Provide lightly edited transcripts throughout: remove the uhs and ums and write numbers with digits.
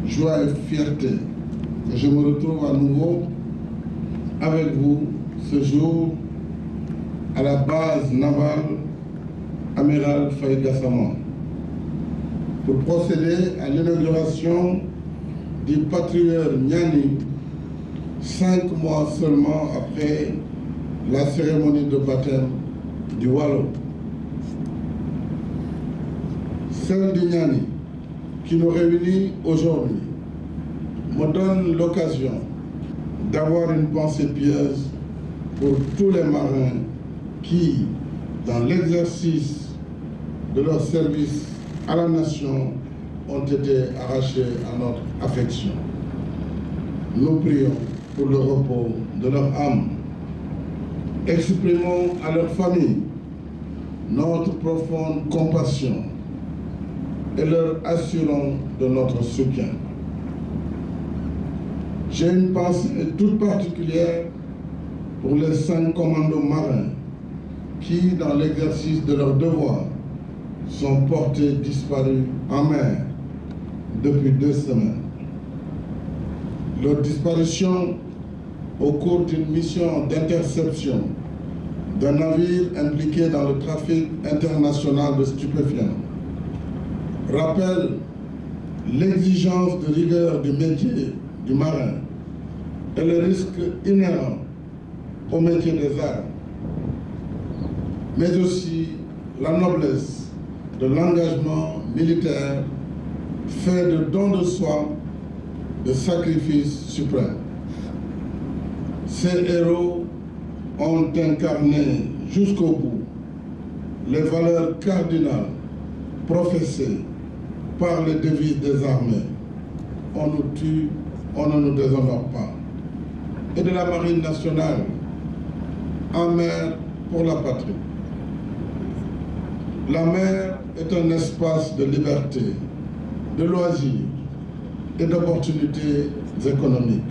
joie et fierté que je me retrouve à nouveau avec vous ce jour à la base navale Amiral Faye Gassama pour procéder à l'inauguration du patrouilleur Niani 5 mois seulement après la cérémonie de baptême du Waalo. Celle du Niani qui nous réunit aujourd'hui me donne l'occasion d'avoir une pensée pieuse pour tous les marins qui, dans l'exercice de leur service à la nation, ont été arrachés à notre affection. Nous prions pour le repos de leur âme. Exprimons à leur famille notre profonde compassion et leur assurons de notre soutien. J'ai une pensée toute particulière pour les 5 commandos marins qui, dans l'exercice de leurs devoirs, sont portés disparus en mer depuis 2 semaines. Leur disparition au cours d'une mission d'interception d'un navire impliqué dans le trafic international de stupéfiants rappelle l'exigence de rigueur du métier du marin et le risque inhérent au métier des armes, mais aussi la noblesse de l'engagement militaire fait de dons de soi, de sacrifice suprême. Ces héros ont incarné jusqu'au bout les valeurs cardinales professées par les devises des armées. On nous tue, on ne nous déshonore pas. Et de la Marine nationale, en mer pour la patrie. La mer est un espace de liberté, de loisirs et d'opportunités économiques.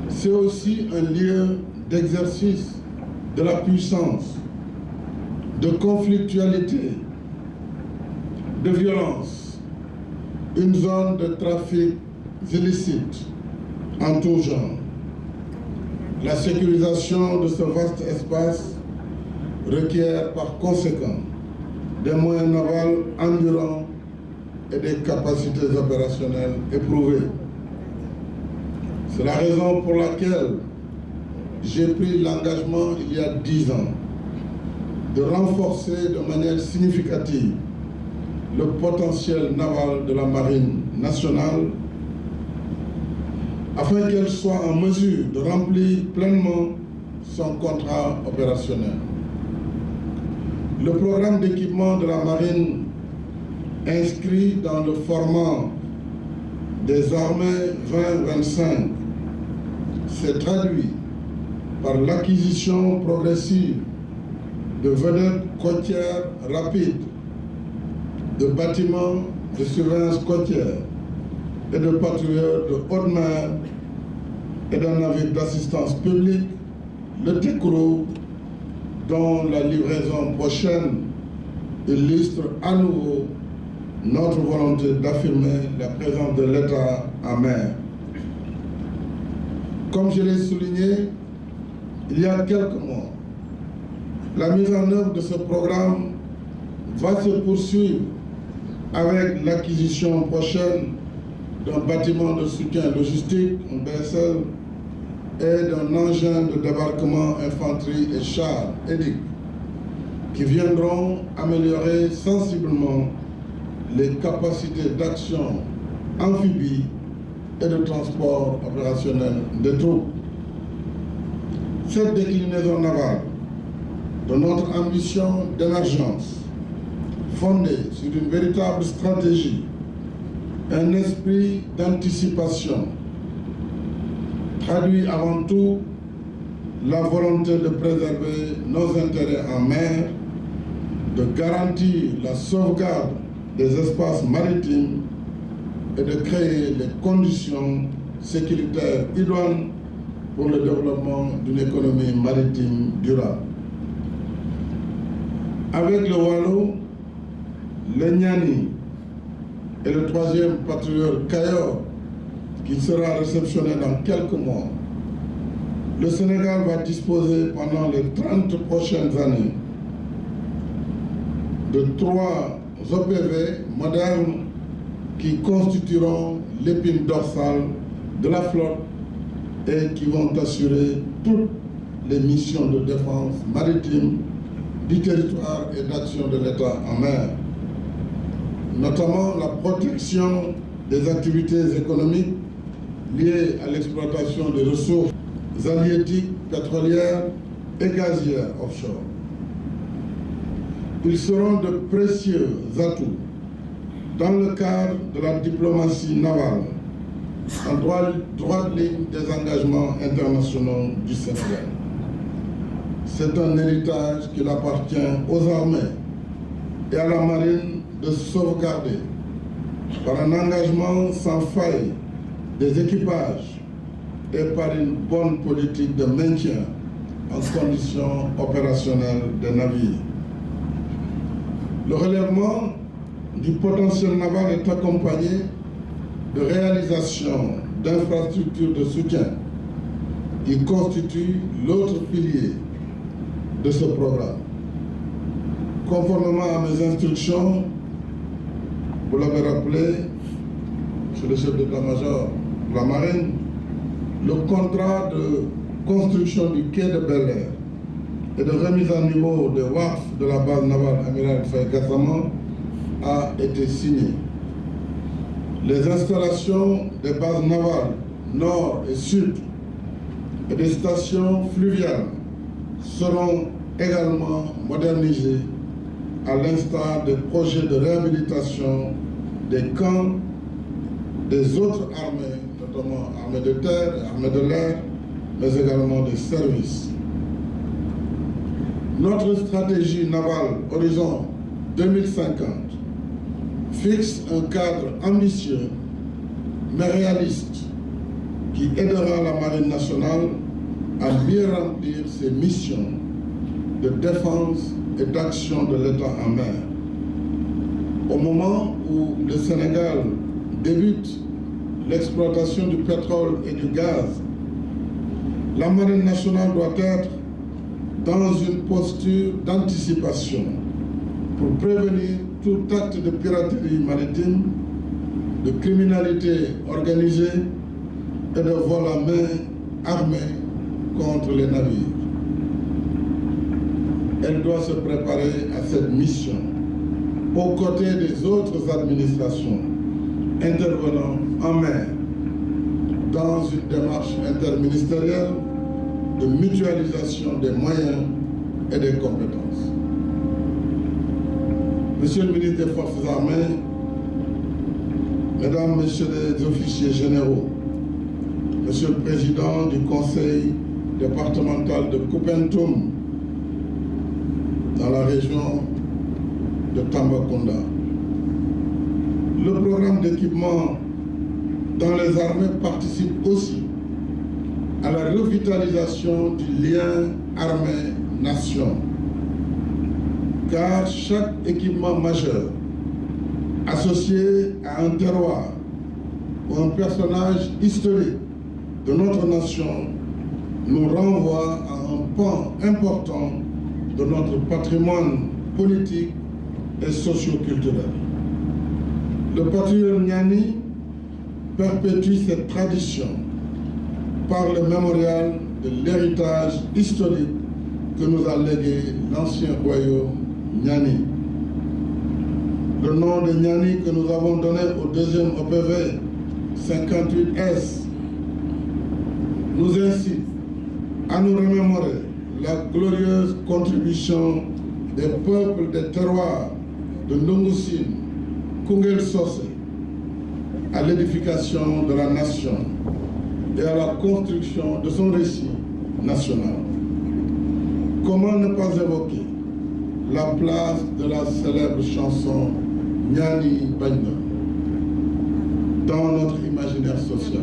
C'est aussi un lieu d'exercice de la puissance, de conflictualité, de violence, une zone de trafic illicite en tout genre. La sécurisation de ce vaste espace requiert par conséquent des moyens navals endurants et des capacités opérationnelles éprouvées. C'est la raison pour laquelle j'ai pris l'engagement il y a 10 ans de renforcer de manière significative le potentiel naval de la Marine nationale afin qu'elle soit en mesure de remplir pleinement son contrat opérationnel. Le programme d'équipement de la Marine inscrit dans le format des armées 2025 s'est traduit par l'acquisition progressive de vedettes côtières rapides, de bâtiments de surveillance côtière et de patrouilleurs de haute mer et d'un navire d'assistance publique, le TECRO, dont la livraison prochaine illustre à nouveau notre volonté d'affirmer la présence de l'État en mer. Comme je l'ai souligné il y a quelques mois, la mise en œuvre de ce programme va se poursuivre avec l'acquisition prochaine d'un bâtiment de soutien logistique, un BSL, et d'un engin de débarquement infanterie et chars EDIC, qui viendront améliorer sensiblement les capacités d'action amphibie et de transport opérationnel des troupes. Cette déclinaison navale de notre ambition d'émergence, fondée sur une véritable stratégie, un esprit d'anticipation, traduit avant tout la volonté de préserver nos intérêts en mer, de garantir la sauvegarde des espaces maritimes et de créer les conditions sécuritaires idoines pour le développement d'une économie maritime durable. Avec le Waalo, le Niani et le 3e patrouilleur Kayor, qui sera réceptionné dans quelques mois, le Sénégal va disposer pendant les 30 prochaines années de 3 OPV modernes qui constitueront l'épine dorsale de la flotte et qui vont assurer toutes les missions de défense maritime du territoire et d'action de l'État en mer, notamment la protection des activités économiques liées à l'exploitation des ressources halieutiques, pétrolières et gazières offshore. Ils seront de précieux atouts dans le cadre de la diplomatie navale, en droite ligne des engagements internationaux du Sénégal. C'est un héritage qu'il appartient aux armées et à la marine de sauvegarder par un engagement sans faille des équipages et par une bonne politique de maintien en conditions opérationnelles des navires. Le relèvement du potentiel naval est accompagné de réalisation d'infrastructures de soutien qui constituent l'autre pilier de ce programme. Conformément à mes instructions, vous l'avez rappelé, monsieur le chef d'état-major de la marine, le contrat de construction du quai de Bel-Air et de remise à niveau des WAF de la base navale Amiral Faye Gassama a été signé. Les installations des bases navales nord et sud et des stations fluviales seront également modernisées à l'instar des projets de réhabilitation des camps des autres armées, notamment armées de terre, armées de l'air, mais également des services. Notre stratégie navale Horizon 2050 fixe un cadre ambitieux mais réaliste qui aidera la Marine nationale à mieux remplir ses missions de défense et d'action de l'État en mer. Au moment où le Sénégal débute l'exploitation du pétrole et du gaz, la Marine nationale doit être dans une posture d'anticipation pour prévenir tout acte de piraterie maritime, de criminalité organisée et de vol à main armée contre les navires. Elle doit se préparer à cette mission aux côtés des autres administrations intervenant en mer dans une démarche interministérielle de mutualisation des moyens et des compétences. Monsieur le ministre des Forces armées, Mesdames, Messieurs les officiers généraux, Monsieur le Président du Conseil départemental de Koupentoum, dans la région de Tambacounda, le programme d'équipement dans les armées participe aussi à la revitalisation du lien armée-nation, car chaque équipement majeur associé à un terroir ou un personnage historique de notre nation nous renvoie à un pan important de notre patrimoine politique et socio-culturel. Le patrouilleur Niani perpétue cette tradition par le mémorial de l'héritage historique que nous a légué l'ancien royaume Niani. Le nom de Niani que nous avons donné au deuxième OPV 58S nous incite à nous remémorer la glorieuse contribution des peuples des terroirs de Ndongoussine, Koungheul Socé, à l'édification de la nation et à la construction de son récit national. Comment ne pas évoquer la place de la célèbre chanson Niani Bagna dans notre imaginaire social?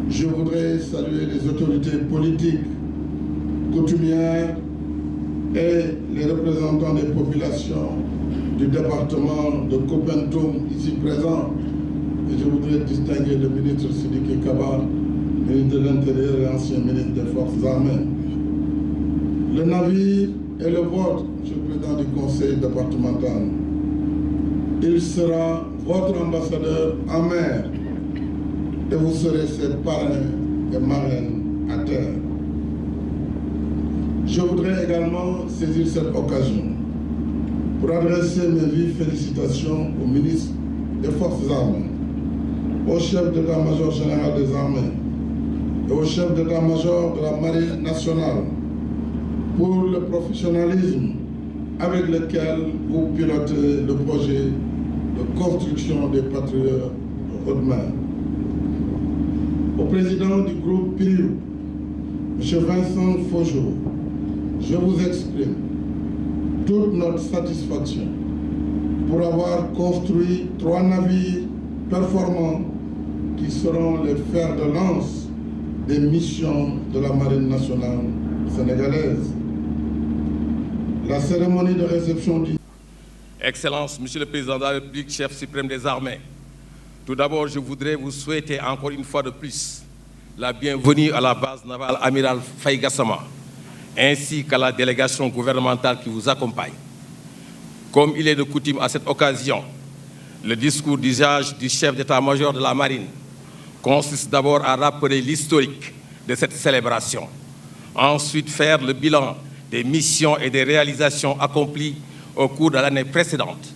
Je voudrais saluer les autorités politiques, coutumières et les représentants des populations du département de Kopentoum, ici présent, et je voudrais distinguer le ministre Sidiki Kaba, ministre de l'Intérieur et ancien ministre des Forces armées. Le navire est le vôtre, Monsieur le Président du Conseil départemental. Il sera votre ambassadeur en mer et vous serez ses parrains et marraines à terre. Je voudrais également saisir cette occasion pour adresser mes vives félicitations au ministre des Forces armées, au chef d'état-major général des armées et au chef d'état-major de la Marine nationale pour le professionnalisme avec lequel vous pilotez le projet de construction des patriotes de haute mer. Au président du groupe Piriou, M. Vincent Fojo, je vous exprime toute notre satisfaction pour avoir construit 3 navires performants qui seront les fers de lance des missions de la Marine nationale sénégalaise. La cérémonie de réception du... Excellence, Monsieur le Président de la République, chef suprême des armées, tout d'abord, je voudrais vous souhaiter encore une fois de plus la bienvenue à la base navale Amiral Faye Gassama, ainsi qu'à la délégation gouvernementale qui vous accompagne. Comme il est de coutume à cette occasion, le discours d'usage du chef d'état-major de la Marine consiste d'abord à rappeler l'historique de cette célébration, ensuite faire le bilan des missions et des réalisations accomplies au cours de l'année précédente,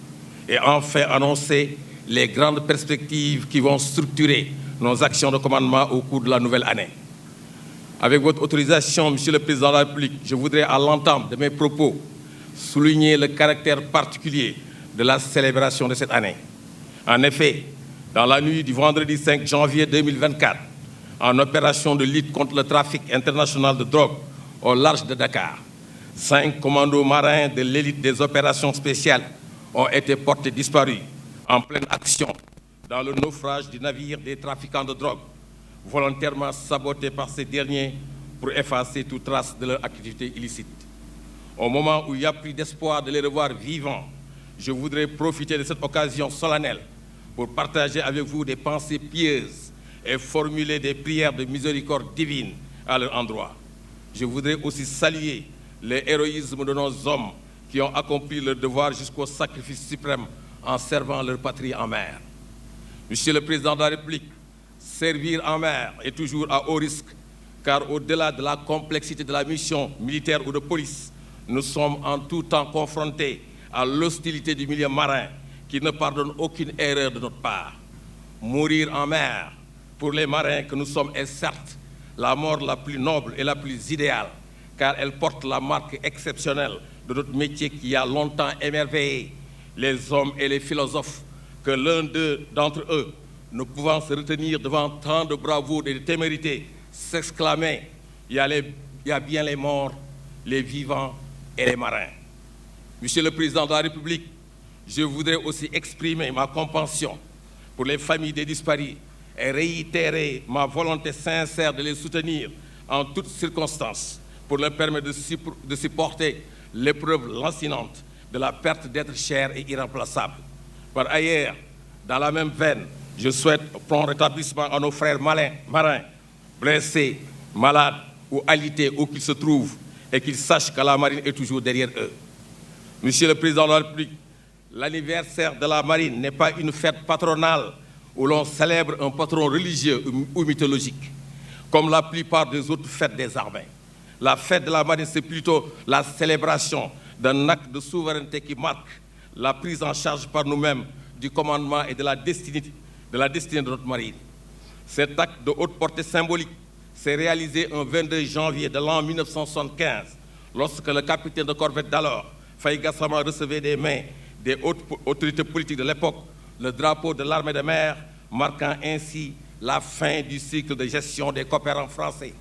et enfin annoncer les grandes perspectives qui vont structurer nos actions de commandement au cours de la nouvelle année. Avec votre autorisation, Monsieur le Président de la République, je voudrais à l'entame de mes propos souligner le caractère particulier de la célébration de cette année. En effet, dans la nuit du vendredi 5 janvier 2024, en opération de lutte contre le trafic international de drogue au large de Dakar, 5 commandos marins de l'élite des opérations spéciales ont été portés disparus en pleine action dans le naufrage du navire des trafiquants de drogue, volontairement sabotés par ces derniers pour effacer toute trace de leur activité illicite. Au moment où il y a plus d'espoir de les revoir vivants, je voudrais profiter de cette occasion solennelle pour partager avec vous des pensées pieuses et formuler des prières de miséricorde divine à leur endroit. Je voudrais aussi saluer l'héroïsme de nos hommes qui ont accompli leur devoir jusqu'au sacrifice suprême en servant leur patrie en mer. Monsieur le Président de la République, servir en mer est toujours à haut risque, car au-delà de la complexité de la mission militaire ou de police, nous sommes en tout temps confrontés à l'hostilité du milieu marin qui ne pardonne aucune erreur de notre part. Mourir en mer, pour les marins que nous sommes, est certes la mort la plus noble et la plus idéale, car elle porte la marque exceptionnelle de notre métier qui a longtemps émerveillé les hommes et les philosophes, que l'un d'entre eux, ne pouvant se retenir devant tant de bravoure et de témérité, s'exclamait « il y a bien les morts, les vivants et les marins ». Monsieur le Président de la République, je voudrais aussi exprimer ma compassion pour les familles des disparus et réitérer ma volonté sincère de les soutenir en toutes circonstances pour leur permettre de supporter l'épreuve lancinante de la perte d'êtres chers et irremplaçables. Par ailleurs, dans la même veine, je souhaite prompt rétablissement à nos frères marins, blessés, malades ou alités où qu'ils se trouvent, et qu'ils sachent que la marine est toujours derrière eux. Monsieur le Président de la République, l'anniversaire de la marine n'est pas une fête patronale où l'on célèbre un patron religieux ou mythologique, comme la plupart des autres fêtes des armées. La fête de la marine, c'est plutôt la célébration d'un acte de souveraineté qui marque la prise en charge par nous-mêmes du commandement et de la destinée de notre marine. Cet acte de haute portée symbolique s'est réalisé un 22 janvier de l'an 1975, lorsque le capitaine de corvette d'alors, Faye Gassama, recevait des mains des hautes autorités politiques de l'époque le drapeau de l'armée de mer, marquant ainsi la fin du cycle de gestion des coopérants français.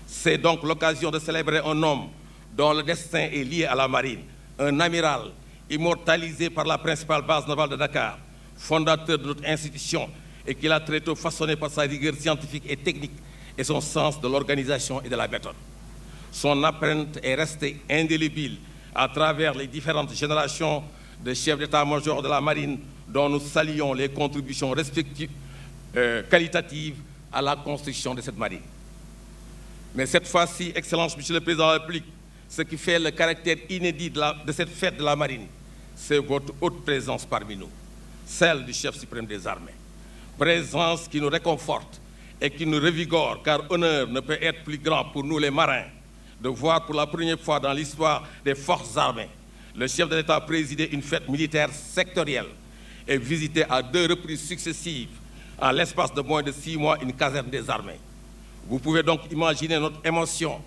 C'est donc l'occasion de célébrer un homme dont le destin est lié à la marine, un amiral immortalisé par la principale base navale de Dakar, fondateur de notre institution et qu'il a très tôt façonné par sa rigueur scientifique et technique et son sens de l'organisation et de la méthode. Son empreinte est restée indélébile à travers les différentes générations de chefs d'état-major de la marine dont nous saluons les contributions respectives qualitatives à la construction de cette marine. Mais cette fois-ci, Excellence, Monsieur le Président de la République, ce qui fait le caractère inédit de cette fête de la marine, c'est votre haute présence parmi nous, celle du chef suprême des armées. Présence qui nous réconforte et qui nous revigore, car honneur ne peut être plus grand pour nous les marins de voir pour la première fois dans l'histoire des forces armées le chef de l'État présider une fête militaire sectorielle et visiter à 2 reprises successives, en l'espace de moins de 6 mois, une caserne des armées. Vous pouvez donc imaginer notre émotion,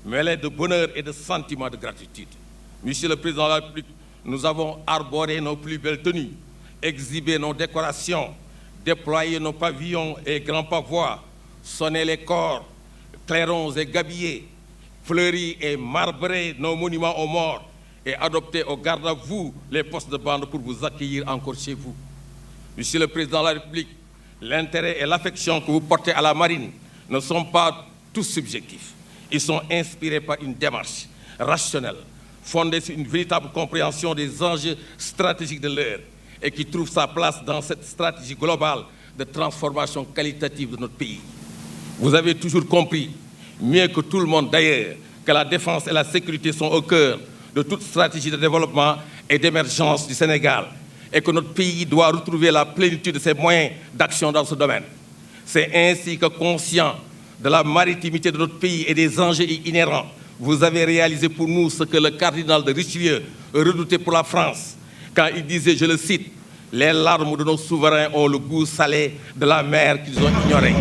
mêlée de bonheur et de sentiments de gratitude. Monsieur le Président de la République, nous avons arboré nos plus belles tenues, exhibé nos décorations, déployé nos pavillons et grands pavois, sonné les corps, clairons et gabillés, fleuri et marbré nos monuments aux morts et adopté au garde à vous les postes de bande pour vous accueillir encore chez vous. Monsieur le Président de la République, l'intérêt et l'affection que vous portez à la marine ne sont pas tous subjectifs. Ils sont inspirés par une démarche rationnelle, fondée sur une véritable compréhension des enjeux stratégiques de l'heure et qui trouve sa place dans cette stratégie globale de transformation qualitative de notre pays. Vous avez toujours compris, mieux que tout le monde d'ailleurs, que la défense et la sécurité sont au cœur de toute stratégie de développement et d'émergence du Sénégal et que notre pays doit retrouver la plénitude de ses moyens d'action dans ce domaine. C'est ainsi que, conscient de la maritimité de notre pays et des enjeux inhérents, vous avez réalisé pour nous ce que le cardinal de Richelieu redoutait pour la France, quand il disait, je le cite, « Les larmes de nos souverains ont le goût salé de la mer qu'ils ont ignorée ».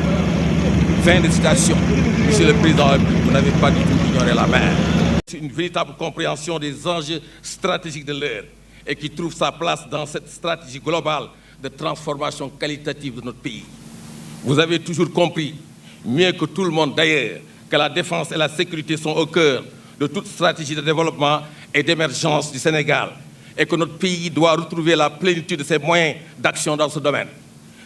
Fin de citation. Monsieur le Président de la République, vous n'avez pas du tout ignoré la mer. C'est une véritable compréhension des enjeux stratégiques de l'heure et qui trouve sa place dans cette stratégie globale de transformation qualitative de notre pays. Vous avez toujours compris, mieux que tout le monde d'ailleurs, que la défense et la sécurité sont au cœur de toute stratégie de développement et d'émergence du Sénégal et que notre pays doit retrouver la plénitude de ses moyens d'action dans ce domaine.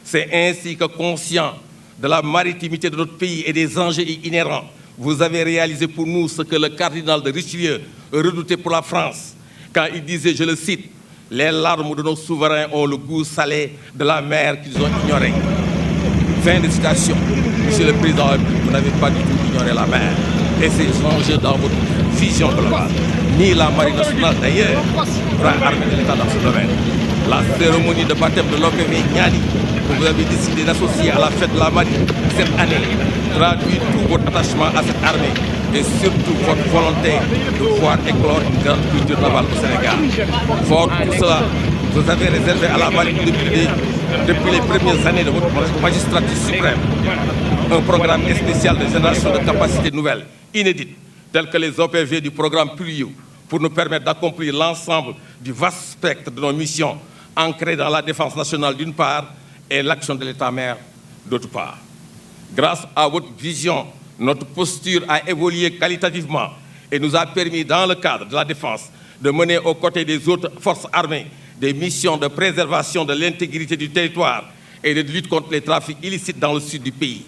C'est ainsi que, conscient de la maritimité de notre pays et des enjeux inhérents, vous avez réalisé pour nous ce que le cardinal de Richelieu redoutait pour la France, quand il disait, je le cite, « Les larmes de nos souverains ont le goût salé de la mer qu'ils ont ignorée ». Fin de citation. Monsieur le Président de la République, vous n'avez pas du tout ignoré la mer et ses enjeux dans votre vision globale. Ni la Marine nationale d'ailleurs, bras armé de l'État dans ce domaine. La cérémonie de baptême de l'OPV Niani, que vous avez décidé d'associer à la fête de la Marine cette année, traduit tout votre attachement à cette armée et surtout votre volonté de voir éclore une grande culture navale au Sénégal. Fort tout cela, vous avez réservé à la Marine depuis les premières années de votre magistrature suprême un programme spécial de génération de capacités nouvelles, inédites, telles que les OPV du programme Pluvio, pour nous permettre d'accomplir l'ensemble du vaste spectre de nos missions ancrées dans la défense nationale d'une part et l'action de l'État-mère d'autre part. Grâce à votre vision, notre posture a évolué qualitativement et nous a permis, dans le cadre de la défense, de mener aux côtés des autres forces armées des missions de préservation de l'intégrité du territoire et de lutte contre les trafics illicites dans le sud du pays.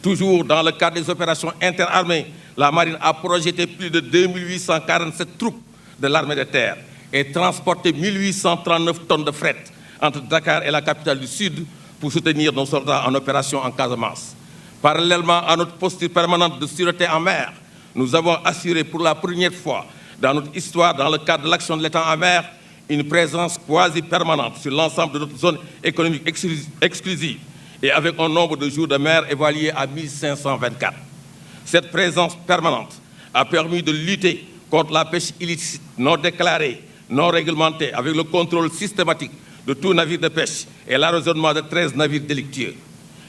Toujours dans le cadre des opérations interarmées, la Marine a projeté plus de 2847 troupes de l'armée de terre et transporté 1839 tonnes de fret entre Dakar et la capitale du Sud pour soutenir nos soldats en opération en Casamance. Parallèlement à notre posture permanente de sûreté en mer, nous avons assuré pour la première fois dans notre histoire, dans le cadre de l'action de l'État en mer, une présence quasi permanente sur l'ensemble de notre zone économique exclusive et avec un nombre de jours de mer évalué à 1524. Cette présence permanente a permis de lutter contre la pêche illicite, non déclarée, non réglementée, avec le contrôle systématique de tout navire de pêche et l'arraisonnement de 13 navires délictueux.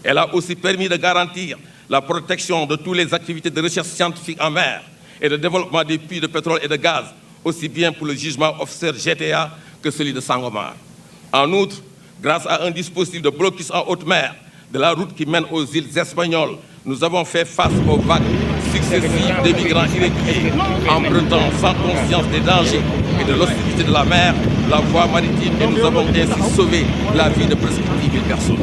Elle a aussi permis de garantir la protection de toutes les activités de recherche scientifique en mer et de développement des puits de pétrole et de gaz, aussi bien pour le jugement offshore GTA que celui de Sangomar. En outre, grâce à un dispositif de blocus en haute mer de la route qui mène aux îles espagnoles, nous avons fait face aux vagues successives des migrants irréguliers, empruntant sans conscience des dangers et de l'hostilité de la mer la voie maritime et nous avons ainsi sauvé la vie de presque 10 000 personnes.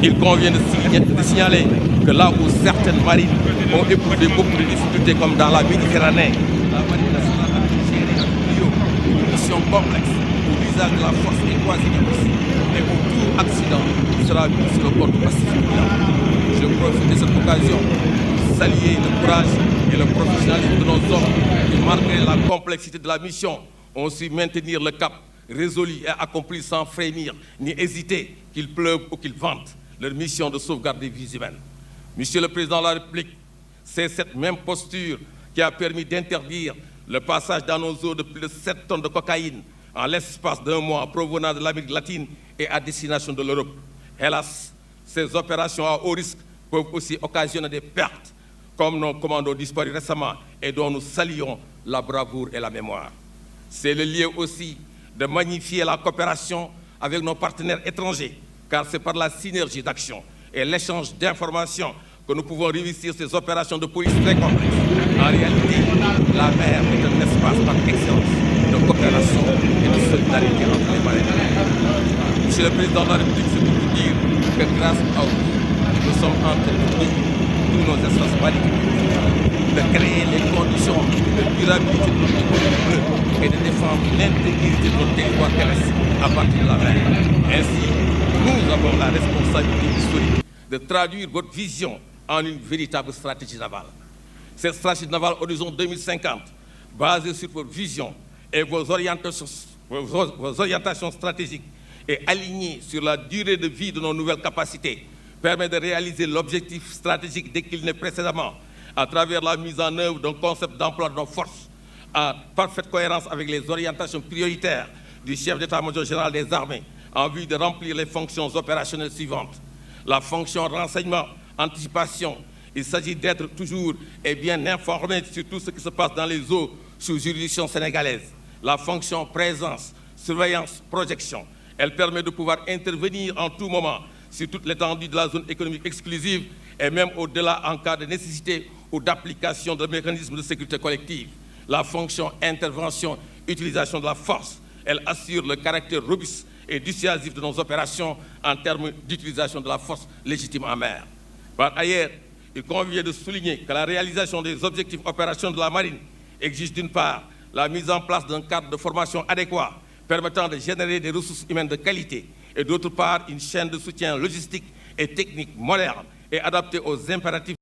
Il convient de signaler que là où certaines marines ont éprouvé beaucoup de difficultés, comme dans la Méditerranée, la Marine nationale a géré avec brio une mission complexe pour l'usage de la force est quasi impossible et où tout accident sera mis sur le compte pacifique. Je profite de cette occasion pour saluer le courage et le professionnalisme de nos hommes qui, malgré la complexité de la mission, ont su maintenir le cap résolu et accompli sans frémir ni hésiter, qu'il pleuve ou qu'il vente, leur mission de sauvegarde des vies humaines. Monsieur le Président de la République, c'est cette même posture qui a permis d'interdire le passage dans nos eaux de plus de 7 tonnes de cocaïne en l'espace d'un mois provenant de l'Amérique latine et à destination de l'Europe. Hélas, ces opérations à haut risque peuvent aussi occasionner des pertes, comme nos commandos disparus récemment et dont nous saluons la bravoure et la mémoire. C'est le lieu aussi de magnifier la coopération avec nos partenaires étrangers, car c'est par la synergie d'action et l'échange d'informations que nous pouvons réussir ces opérations de police très complexes. En réalité, la mer est un espace par excellence de coopération et de solidarité entre les marins. Monsieur le Président de la République, c'est pour vous dire que grâce à vous, nous sommes en train de donner tous nos espaces maritimes, de créer les conditions de durabilité de notre économie bleue et de défendre l'intégrité de notre territoire terrestre à partir de la mer. Ainsi, nous avons la responsabilité historique de traduire votre vision en une véritable stratégie navale. Cette stratégie navale horizon 2050, basée sur votre vision et vos orientations stratégiques et alignée sur la durée de vie de nos nouvelles capacités, permet de réaliser l'objectif stratégique décliné précédemment à travers la mise en œuvre d'un concept d'emploi de nos forces en parfaite cohérence avec les orientations prioritaires du chef d'état-major général des armées en vue de remplir les fonctions opérationnelles suivantes. La fonction renseignement, anticipation, il s'agit d'être toujours et bien informé sur tout ce qui se passe dans les eaux sous juridiction sénégalaise. La fonction présence, surveillance, projection, elle permet de pouvoir intervenir en tout moment sur toute l'étendue de la zone économique exclusive et même au-delà en cas de nécessité ou d'application de mécanismes de sécurité collective. La fonction intervention, utilisation de la force, elle assure le caractère robuste et dissuasif de nos opérations en termes d'utilisation de la force légitime en mer. Par ailleurs, il convient de souligner que la réalisation des objectifs opérationnels de la marine exige d'une part la mise en place d'un cadre de formation adéquat permettant de générer des ressources humaines de qualité et d'autre part une chaîne de soutien logistique et technique moderne et adaptée aux impératifs